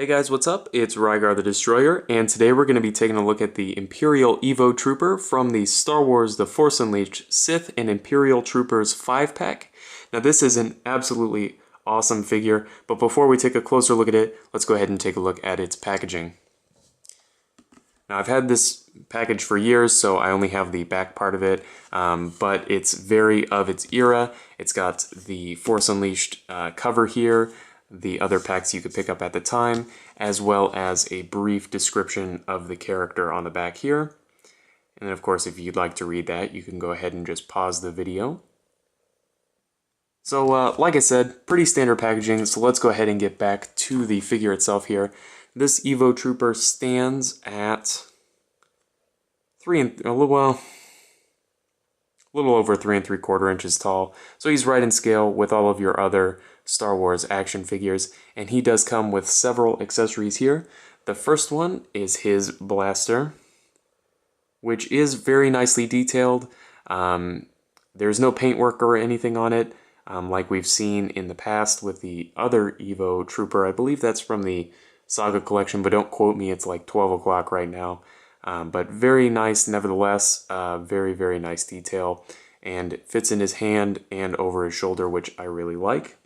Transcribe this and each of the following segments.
Hey guys, what's up? It's Rygar the Destroyer, and today we're going to be taking a look at the Imperial EVO Trooper from the Star Wars The Force Unleashed Sith and Imperial Troopers 5-pack. Now this is an absolutely awesome figure, but before we take a closer look at it, let's go ahead and take a look at its packaging. Now I've had this package for years, so I only have the back part of it, but it's very of its era. It's got the Force Unleashed cover here, the other packs you could pick up at the time, as well as a brief description of the character on the back here. And then of course, if you'd like to read that, you can go ahead and just pause the video. So like I said, pretty standard packaging, so let's go ahead and get back to the figure itself here. This EVO Trooper stands at a little over 3 3/4 inches tall, so he's right in scale with all of your other Star Wars action figures, and he does come with several accessories here. The first one is his blaster, which is very nicely detailed. There's no paintwork or anything on it, like we've seen in the past with the other EVO Trooper. I believe that's from the Saga collection, but don't quote me, it's like 12 o'clock right now. But very nice nevertheless, very, very nice detail, and it fits in his hand and over his shoulder, which I really like.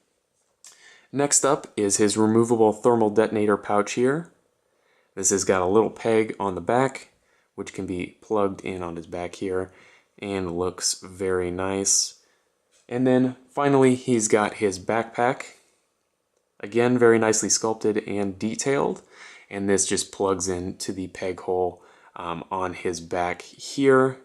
Next up is his removable thermal detonator pouch here. This has got a little peg on the back, which can be plugged in on his back here, and looks very nice. And then finally, he's got his backpack. Again, very nicely sculpted and detailed, and this just plugs into the peg hole on his back here,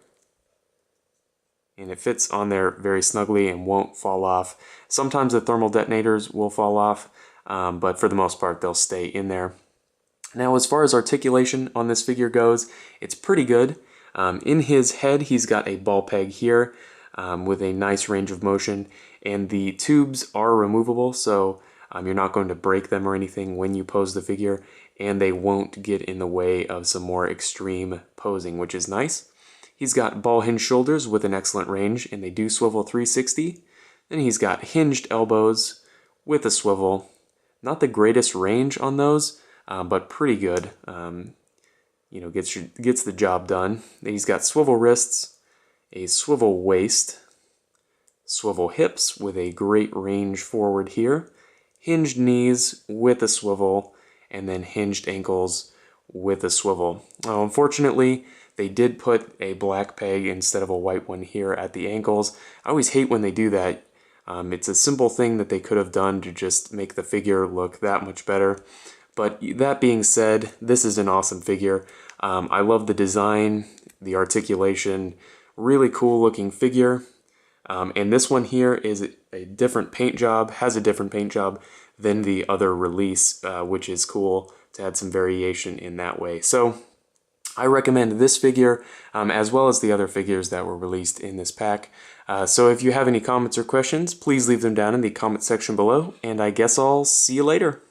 and it fits on there very snugly and won't fall off. Sometimes the thermal detonators will fall off, but for the most part they'll stay in there. Now as far as articulation on this figure goes, it's pretty good. In his head he's got a ball peg here with a nice range of motion, and the tubes are removable, so you're not going to break them or anything when you pose the figure, and they won't get in the way of some more extreme posing, which is nice. He's got ball hinge shoulders with an excellent range, and they do swivel 360. Then he's got hinged elbows with a swivel. Not the greatest range on those, but pretty good. You know, gets the job done. Then he's got swivel wrists, a swivel waist, swivel hips with a great range forward here, hinged knees with a swivel, and then hinged ankles with a swivel. Unfortunately, they did put a black peg instead of a white one here at the ankles. I always hate when they do that. It's a simple thing that they could have done to just make the figure look that much better. But that being said, this is an awesome figure. I love the design, the articulation, really cool looking figure. And this one here is a different paint job, has a different paint job than the other release, which is cool to add some variation in that way. So I recommend this figure as well as the other figures that were released in this pack. So if you have any comments or questions, please leave them down in the comment section below, and I guess I'll see you later.